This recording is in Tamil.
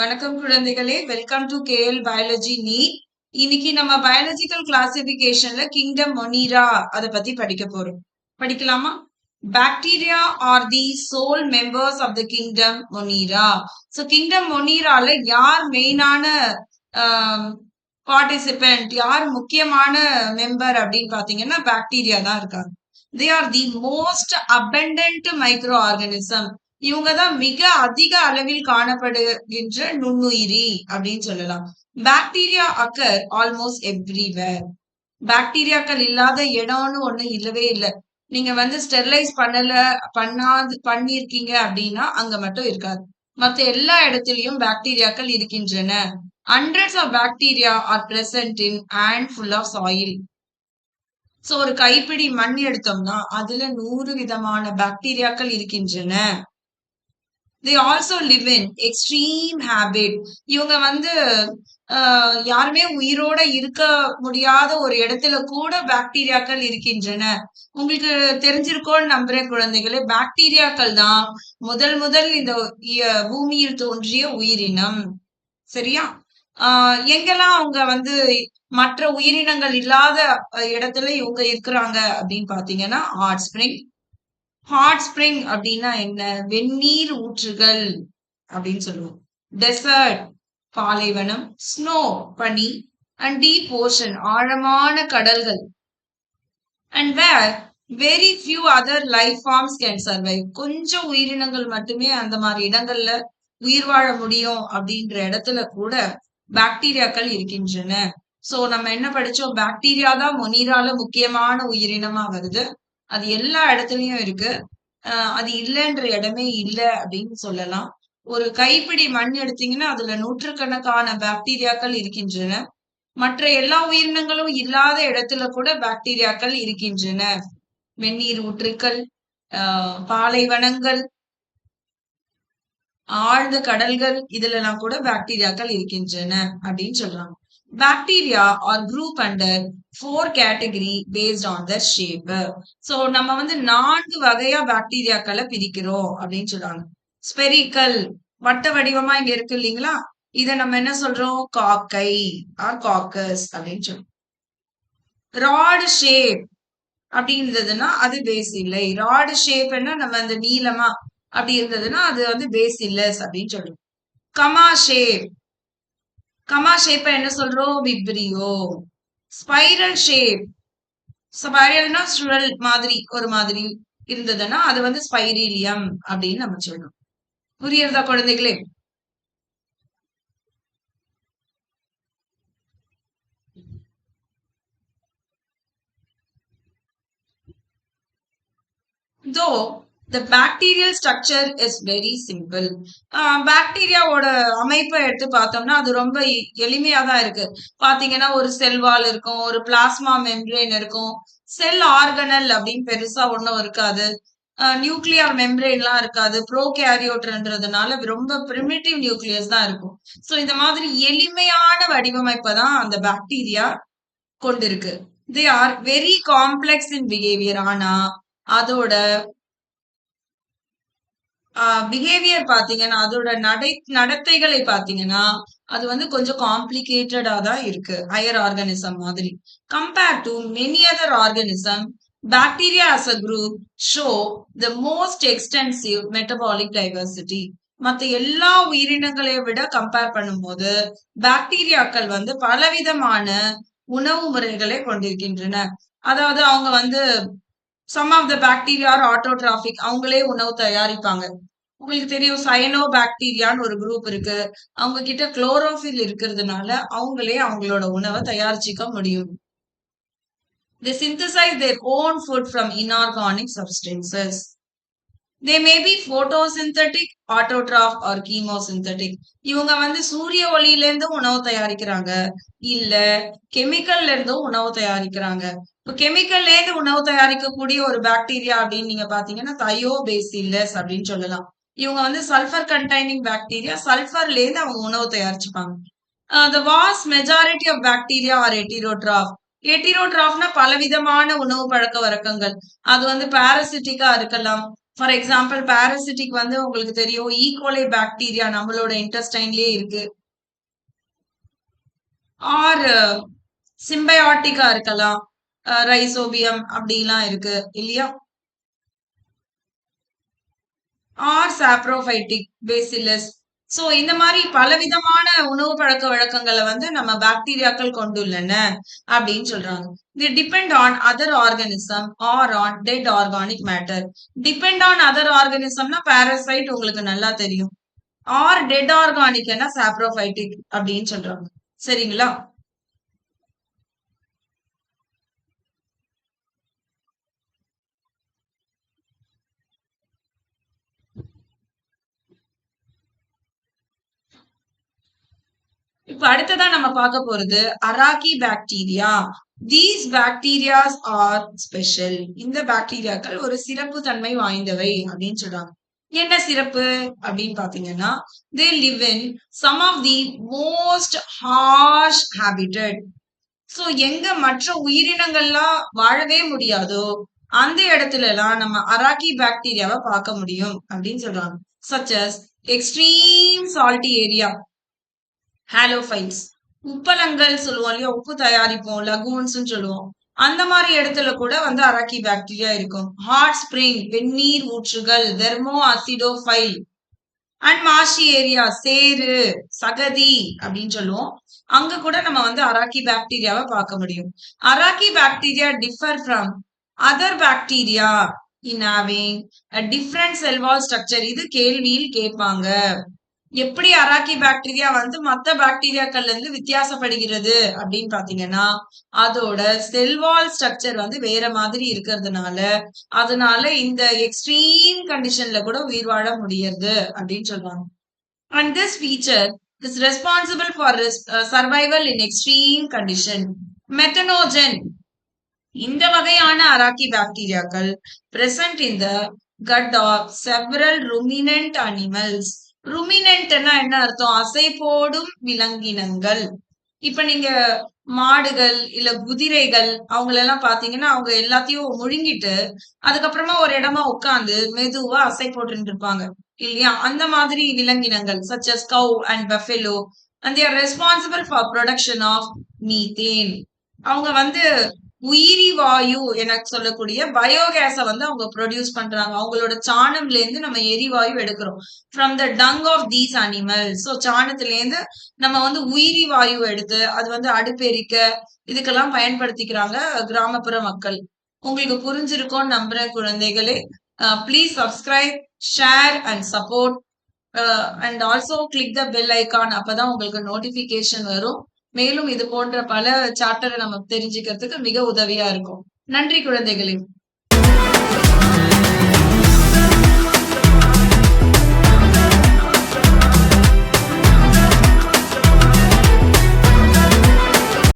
வணக்கம் குழந்தைகளே, welcome to KL biology NEET. இன்னைக்கு நம்ம பயாலஜிக்கல் கிளாசிபிகேஷன்ல கிங்டம் மொனீரா அதை பத்தி படிக்க போறோம். படிக்கலாமா? Bacteria are the sole members of the kingdom monera. So kingdom மொனீரால யார் மெயினான பார்ட்டிசிபென்ட், யார் முக்கியமான மெம்பர் அப்படின்னு பாத்தீங்கன்னா பாக்டீரியா தான் இருக்காங்க. They are the most abundant micro organism. இவங்க தான் மிக அதிக அளவில் காணப்படுகின்ற நுண்ணுயிரி அப்படின்னு சொல்லலாம். Bacteria occur almost everywhere. பாக்டீரியாக்கள் இல்லாத இடம்னு ஒண்ணு இல்லவே இல்லை. நீங்க ஸ்டெர்லைஸ் பண்ணிருக்கீங்க அப்படின்னா அங்க மட்டும் இருக்காது. மத்த எல்லா இடத்துலயும் பாக்டீரியாக்கள் இருக்கின்றன. Hundreds of bacteria are present in handful of soil. So ஒரு கைப்பிடி மண் எடுத்தோம்னா அதுல 100 விதமான பாக்டீரியாக்கள் இருக்கின்றன. They also live in extreme habit. இவங்க யாருமே உயிரோட இருக்க முடியாத ஒரு இடத்துல கூட பாக்டீரியாக்கள் இருக்கின்றன. உங்களுக்கு தெரிஞ்சிருக்கோன்னு நம்புறேன் குழந்தைகளே. பாக்டீரியாக்கள் தான் முதல் இந்த பூமியில் தோன்றிய உயிரினம். சரியா? எங்கெல்லாம் அவங்க மற்ற உயிரினங்கள் இல்லாத இடத்துல இவங்க இருக்கிறாங்க அப்படின்னு பாத்தீங்கன்னா ஹாட் ஸ்பிரிங். ஹாட் ஸ்பிரிங் அப்படின்னா என்ன? வெந்நீர் ஊற்றுகள் அப்படின்னு சொல்லுவோம். டெசர்ட் பாலைவனம், ஸ்னோ பனி, அண்ட் டீப் ஓஷன் ஆழமான கடல்கள். And where very few other life forms can survive. கொஞ்சம் உயிரினங்கள் மட்டுமே அந்த மாதிரி இடங்கள்ல உயிர் வாழ முடியும் அப்படின்ற இடத்துல கூட பாக்டீரியாக்கள் இருக்கின்றன. சோ நம்ம என்ன படிச்சோம்? பாக்டீரியா தான் மொனீரால முக்கியமான உயிரினமா வருது. அது எல்லா இடத்துலயும் இருக்கு. அது இல்லைன்ற இடமே இல்லை அப்படின்னு சொல்லலாம். ஒரு கைப்பிடி மண் எடுத்தீங்கன்னா அதுல நூற்றுக்கணக்கான பாக்டீரியாக்கள் இருக்கின்றன. மற்ற எல்லா உயிரினங்களும் இல்லாத இடத்துல கூட பாக்டீரியாக்கள் இருக்கின்றன. வெந்நீர் ஊற்றுக்கள், பாலைவனங்கள், ஆழ்ந்த கடல்கள், இதுலலாம் கூட பாக்டீரியாக்கள் இருக்கின்றன அப்படின்னு சொல்றாங்க. Bacteria are group under 4 category based on the shape. So நம்ம 4 வகையா பாக்டீரியாக்களை பிரிக்கிறோம் அப்படின்னு சொல்றாங்க. ஸ்பெரிக்கல், வட்ட வடிவமா இங்க இருக்கு இல்லைங்களா? இத நம்ம என்ன சொல்றோம்? காக்கை ஆர் காக்கஸ் அப்படின்னு சொல்றோம். ராட் ஷேப் அப்படி இருந்ததுன்னா அது பேஸ் இல்லை. ராட் ஷேப் என்ன? நம்ம அந்த நீளமா அப்படி இருந்ததுன்னா அது பேஸ் இல்லஸ் அப்படின்னு சொல்றோம். கமா ஷேப், கமா ஷேப்ப என்ன சொல்றோம்? விப்ரியோ. ஸ்பைரல் ஷேப், ஸ்பைரல்னா சுழல் மாதிரி ஒரு மாதிரி இருந்ததுன்னா அது ஸ்பைரீலியம் அப்படின்னு நம்ம சொல்றோம். புரியுறதா குழந்தைகளே? Though the bacterial structure is very simple. பாக்டீரியாவோட அமைப்பை எடுத்து பார்த்தோம்னா அது ரொம்ப எளிமையா தான் இருக்கு. பாத்தீங்கன்னா ஒரு செல் வால் இருக்கும், ஒரு பிளாஸ்மா மெம்பரேன் இருக்கும், செல் ஆர்கனல் அப்படின்னு பெருசா ஒண்ணும் இருக்காது, நியூக்ளியர் மெம்பரேன்லாம் இருக்காது. ப்ரோகேரியோட்ன்றதுனால ரொம்ப பிரிமிட்டிவ் நியூக்ளியஸ் தான் இருக்கும். சோ இந்த மாதிரி எளிமையான வடிவமைப்பை தான் அந்த பாக்டீரியா கொண்டிருக்கு. They are very complex in behaviour. ஆனா அதோட பிஹேவியர் பாத்தீங்கன்னா, அதோட நடத்தைகளை பாத்தீங்கன்னா அது கொஞ்சம் காம்ப்ளிகேட்டடா தான் இருக்கு. ஹையர் ஆர்கானிசம் மாதிரி. Compare to many other organism, bacteria as a group show the most extensive metabolic diversity. மத்த எல்லா உயிரினங்களை விட கம்பேர் பண்ணும்போது பாக்டீரியாக்கள் பலவிதமான உணவு முறைகளை கொண்டிருக்கின்றன. அதாவது அவங்க some of the bacteria are autotrophic. அவங்களே உணவு தயாரிப்பாங்க. உங்களுக்கு தெரியும் சயனோ பாக்டீரியான்னு ஒரு குரூப் இருக்கு. அவங்க கிட்ட குளோரோஃபில் இருக்கிறதுனால அவங்களே அவங்களோட உணவை தயாரிச்சுக்க முடியும். They synthesize their own food from inorganic substances. They may be photosynthetic, autotroph or chemosynthetic. இவங்க சூரிய ஒளியில இருந்து உணவு தயாரிக்கிறாங்க, இல்ல கெமிக்கல்ல இருந்தும் உணவு தயாரிக்கிறாங்க. இப்ப கெமிக்கல்ல இருந்து உணவு தயாரிக்கக்கூடிய ஒரு பாக்டீரியா அப்படின்னு நீங்க பாத்தீங்கன்னா தயோபேசில்லஸ் அப்படின்னு சொல்லலாம். இவங்க சல்ஃபர் கண்டைனிங் பாக்டீரியா. சல்ஃபர்ல இருந்து அவங்க உணவு தயாரிச்சுப்பாங்க. The vast majority of bacteria are heterotroph. ஹெட்டிரோட்ராஃப்னா பலவிதமான உணவு பழக்க வழக்கங்கள். அது பாரசிட்டிக்கா இருக்கலாம், ஃபார் எக்ஸாம்பிள் பாராசிட்டிக் வந்து உங்களுக்கு தெரியும் ஈகோலை பாக்டீரியா நம்மளோட இன்டெஸ்டைன்லயே இருக்கு. ஆர் சிம்பயாட்டிக்கா இருக்கலாம். ரைசோபியம் அப்படிலாம் இருக்கு இல்லையா? R saprophytic bacillus. சோ இந்த மாதிரி பலவிதமான உணவு பழக்க வழக்கங்களை வந்து நம்ம பாக்டீரியாக்கள் கொண்டுள்ளன அப்படின்னு சொல்றாங்க. They depend on other organism or on dead organic matter. Depend on other organismனா parasite உங்களுக்கு நல்லா தெரியும். ஆர் டெட் ஆர்கானிக்னா சாப்ரோஃபைட்டிக் அப்படின்னு சொல்றாங்க. சரிங்களா? இப்ப அடுத்ததா நம்ம பார்க்க போறது Araghchi bacteria. These bacterias are special. இந்த பாக்டீரியாக்கள் ஒரு சிறப்பு தன்மை வாய்ந்தவை அப்படின்னு சொல்றாங்க. என்ன சிறப்பு அப்படின்னு பாத்தீங்கன்னா, they live in some of the most harsh habitat. So எங்க மற்ற உயிரினங்கள்லாம் வாழவே முடியாதோ அந்த இடத்துல எல்லாம் நம்ம அராக்கி பாக்டீரியாவை பார்க்க முடியும் அப்படின்னு சொல்றாங்க. such as extreme salty area, halophytes, உப்பளங்கள் சொல்லுவோம் இல்லையா, உப்பு தயாரிப்போம், லகூன்ஸ் சொல்லுவோம். அந்த மாதிரி இடத்துல கூட வந்து அராக்கி பாக்டீரியா இருக்கும். ஹாட் ஸ்பிரிங், வெந்நீர் ஊற்றுகள், தெர்மோ அசிடோஃபைல் அண்ட் மாஷி ஏரியா, சேரு, சகதி அப்படின்னு சொல்லுவோம். அங்க கூட நம்ம வந்து அராக்கி பாக்டீரியாவை பார்க்க முடியும். Araghchi bacteria differ from other bacteria in having a different cell wall structure. இது கேள்வியில் கேட்பாங்க. எப்படி அராக்கி பாக்டீரியா வந்து மத்த பாக்டீரியாக்கள்ல இருந்து வித்தியாசப்படுகிறது அப்படின்னு பாத்தீங்கன்னா, அதோட செல்வால் ஸ்ட்ரக்சர் வந்து வேற மாதிரி இருக்கிறதுனால, அதனால இந்த எக்ஸ்ட்ரீம் கண்டிஷன்ல கூட உயிர் வாழ முடியுது அப்படின்னு சொல்றாங்க. And this feature is responsible for survival in extreme condition. மெத்தனோஜன், இந்த வகையான அராக்கி பாக்டீரியாக்கள் present in the gut of several ruminant animals. ருமினன்ட்னா என்ன அர்த்தம்? அசை போடும் விலங்கினங்கள். இப்ப நீங்க மாடுகள் இல்ல குதிரைகள் அவங்களெல்லாம் பாத்தீங்கன்னா அவங்க எல்லாத்தையும் முழுங்கிட்டு அதுக்கப்புறமா ஒரு இடமா உட்கார்ந்து மெதுவா அசை போட்டுட்டு இருப்பாங்க இல்லையா? அந்த மாதிரி விலங்கினங்கள் such as cow and buffalo, and they are responsible for production of methane. அவங்க வந்து உயிரி வாயு என சொல்லக்கூடிய பயோகேஸ வந்து அவங்க ப்ரொடியூஸ் பண்றாங்க. அவங்களோட சாணம்ல இருந்து நம்ம எரிவாயு எடுக்கிறோம். From the dung of these animals. So சாணத்துல இருந்து நம்ம வந்து உயிரி வாயு எடுத்து அது வந்து அடுப்பெரிக்க இதுக்கெல்லாம் பயன்படுத்திக்கிறாங்க கிராமப்புற மக்கள். உங்களுக்கு புரிஞ்சிருக்கும்னு நம்புறேன் குழந்தைகளே. Please subscribe, share and support and also click the bell icon. அப்பதான் உங்களுக்கு நோட்டிபிகேஷன் வரும். மேலும் இது போன்ற பல சாப்டரை நம்ம தெரிஞ்சுக்கிறதுக்கு மிக உதவியா இருக்கும். நன்றி குழந்தைகளே.